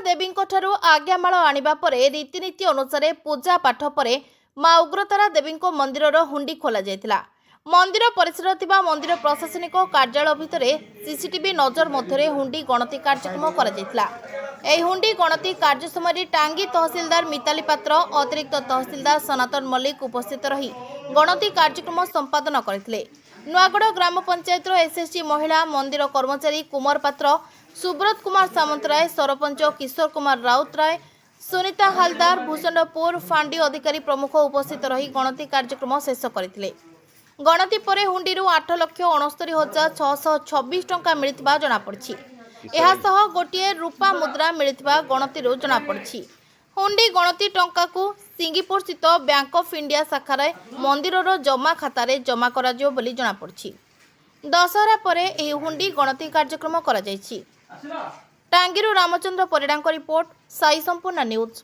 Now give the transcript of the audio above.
देवी आज्ञामाल आनिबा परे रीतिनीति अनुसार पूजा पाठ पर माँ उग्रतारा देवी मंदिर हुंडी खोल जाइतिला। मंदिर परिसर थिबा मंदिर प्रशासनिक कार्यालय भितर सीसीटीवी नजर मध्य हुंडी गणति कार्यक्रम करा जाइतिला। एही हुंडी गणति कार्य समय टांगी तहसीलदार मिताली पात्र अतिरिक्त तहसीलदार सनातन मल्लिक उपस्थित रही गणति कार्यक्रम संपादन करथिले। नुआगढ़ ग्राम पंचायत एसएसजी महिला मंदिर कर्मचारी कुमार पात्र, सुब्रत कुमार सामंतराय, सरपंच किशोर कुमार राउतराय, सुनीता हालदार, भूषणपुर फांडी अधिकारी प्रमुख उपस्थित रही गणति कार्यक्रम शेष करथिले। गणति परे हुंडीरू 8,69,626 टंका मिलिथिबा जणा पड़छि। एहा सह गोटिए रूपा मुद्रा मिलिथिबा गणतिरू जणा पड़छि। हुंडी गणति टंका को सिंगीपुर स्थित बैंक ऑफ इंडिया शाखार मंदिरर जमा खातार जमा कराजियो बोली जणा पड़छि। दशहरा परे एही हुंडी गणति कार्यक्रम करा जायछि। टांगीरू रामचंद्र परिडांक रिपोर्ट, साई संपूर्ण न्यूज।